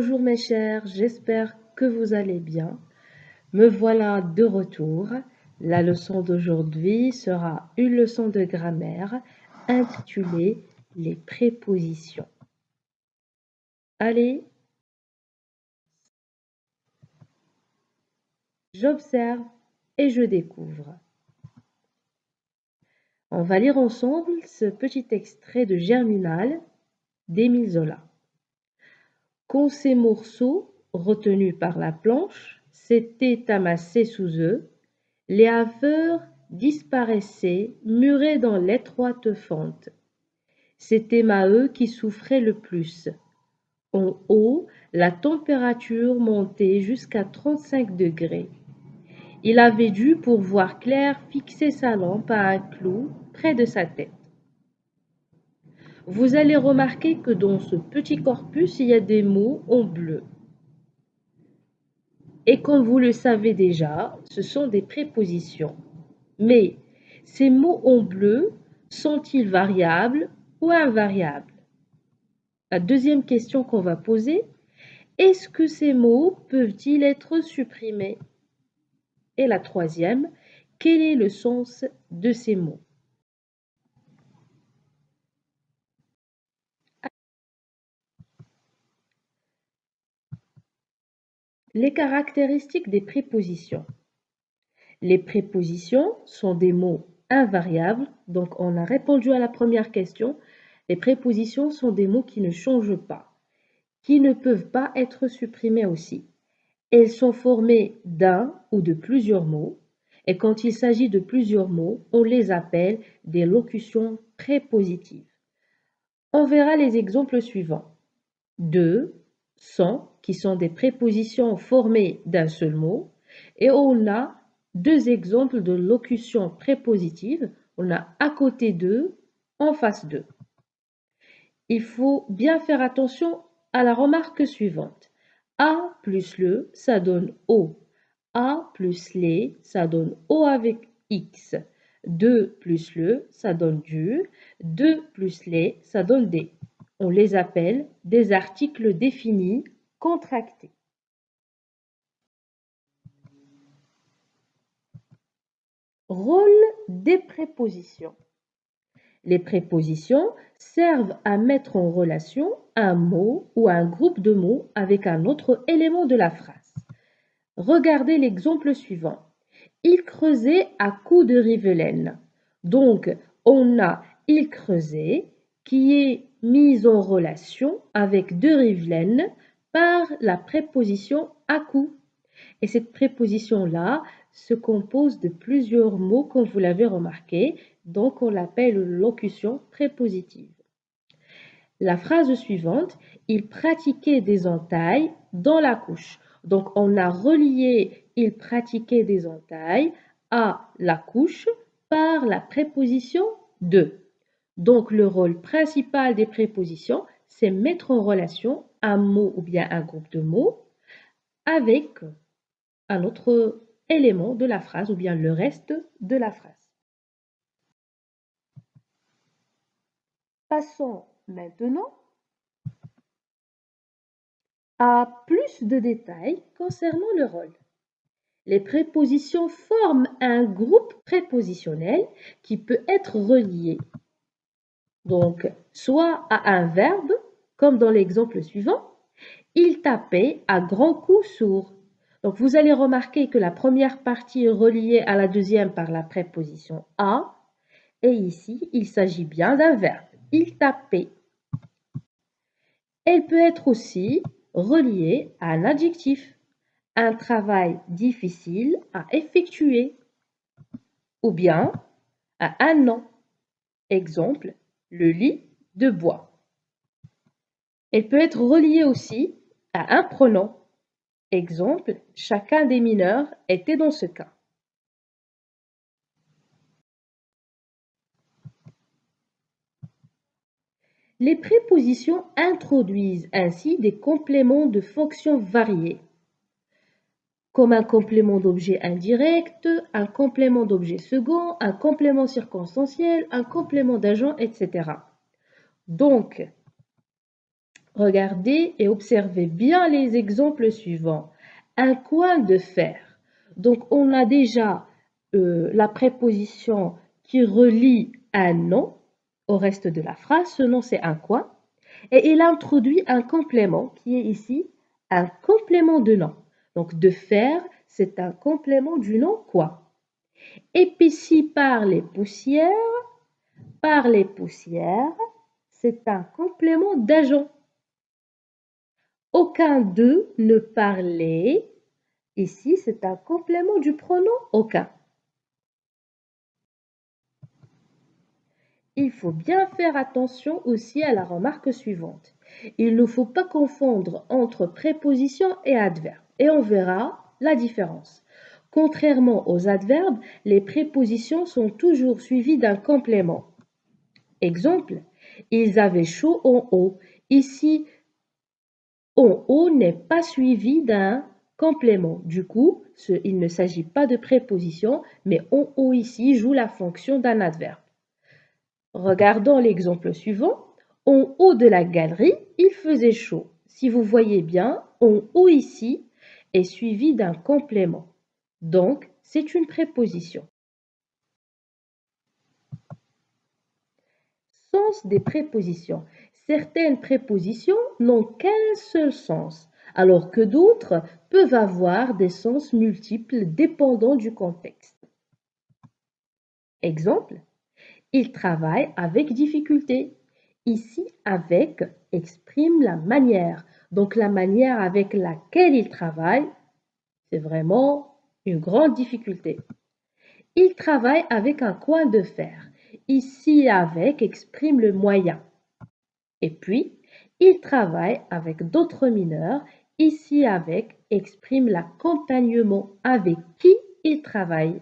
Bonjour mes chers, j'espère que vous allez bien. Me voilà de retour. La leçon d'aujourd'hui sera une leçon de grammaire intitulée Les prépositions. Allez, j'observe et je découvre. On va lire ensemble ce petit extrait de Germinal d'Émile Zola. Quand ces morceaux, retenus par la planche, s'étaient amassés sous eux, les haveurs disparaissaient, murés dans l'étroite fente. C'était Maheu qui souffrait le plus. En haut, la température montait jusqu'à 35 degrés. Il avait dû, pour voir clair, fixer sa lampe à un clou près de sa tête. Vous allez remarquer que dans ce petit corpus, il y a des mots en bleu. Et comme vous le savez déjà, ce sont des prépositions. Mais ces mots en bleu sont-ils variables ou invariables? La deuxième question qu'on va poser, est-ce que ces mots peuvent-ils être supprimés? Et la troisième, quel est le sens de ces mots? Les caractéristiques des prépositions. Les prépositions sont des mots invariables, donc on a répondu à la première question. Les prépositions sont des mots qui ne changent pas, qui ne peuvent pas être supprimés aussi. Elles sont formées d'un ou de plusieurs mots, et quand il s'agit de plusieurs mots, on les appelle des locutions prépositives. On verra les exemples suivants. De, sont, qui sont des prépositions formées d'un seul mot, et on a deux exemples de locutions prépositives. On a à côté d'eux, en face d'eux. Il faut bien faire attention à la remarque suivante. A plus le, ça donne O. A plus les, ça donne O avec X. 2 plus le, ça donne du. 2 plus les, ça donne des. On les appelle des articles définis contractés. Rôle des prépositions. Les prépositions servent à mettre en relation un mot ou un groupe de mots avec un autre élément de la phrase. Regardez l'exemple suivant. Il creusait à coups de rivelaine. Donc, on a il creusait qui est mis en relation avec de rivelaine par la préposition à coup. Et cette préposition-là se compose de plusieurs mots, comme vous l'avez remarqué, donc on l'appelle locution prépositive. La phrase suivante, il pratiquait des entailles dans la couche. Donc on a relié il pratiquait des entailles à la couche par la préposition de. Donc le rôle principal des prépositions, c'est mettre en relation un mot ou bien un groupe de mots avec un autre élément de la phrase ou bien le reste de la phrase. Passons maintenant à plus de détails concernant le rôle. Les prépositions forment un groupe prépositionnel qui peut être relié. Donc, soit à un verbe, comme dans l'exemple suivant, il tapait à grands coups sourds. Donc, vous allez remarquer que la première partie est reliée à la deuxième par la préposition à, et ici, il s'agit bien d'un verbe. Il tapait. Elle peut être aussi reliée à un adjectif. Un travail difficile à effectuer. Ou bien à un nom. Exemple, le lit de bois. Elle peut être reliée aussi à un pronom. Exemple, chacun des mineurs était dans ce cas. Les prépositions introduisent ainsi des compléments de fonctions variés, comme un complément d'objet indirect, un complément d'objet second, un complément circonstanciel, un complément d'agent, etc. Donc, Regardez et observez bien les exemples suivants. Un coin de fer. Donc, on a déjà la préposition qui relie un nom au reste de la phrase. Ce nom, c'est un coin. Et il introduit un complément qui est ici un complément de nom. Donc, de fer, c'est un complément du nom quoi. Épaissi par les poussières, c'est un complément d'agent. Aucun d'eux ne parlait. Ici, c'est un complément du pronom aucun. Il faut bien faire attention aussi à la remarque suivante. Il ne faut pas confondre entre préposition et adverbe. Et on verra la différence. Contrairement aux adverbes, les prépositions sont toujours suivies d'un complément. Exemple, ils avaient chaud en haut. Ici, en haut n'est pas suivi d'un complément. Du coup, il ne s'agit pas de préposition, mais en haut ici joue la fonction d'un adverbe. Regardons l'exemple suivant. En haut de la galerie, il faisait chaud. Si vous voyez bien, en haut ici est suivi d'un complément. Donc, c'est une préposition. Sens des prépositions. Certaines prépositions n'ont qu'un seul sens, alors que d'autres peuvent avoir des sens multiples dépendant du contexte. Exemple, il travaille avec difficulté. Ici, avec exprime la manière. Donc, la manière avec laquelle il travaille, c'est vraiment une grande difficulté. Il travaille avec un coin de fer. Ici, avec exprime le moyen. Et puis, il travaille avec d'autres mineurs. Ici, avec exprime l'accompagnement avec qui il travaille.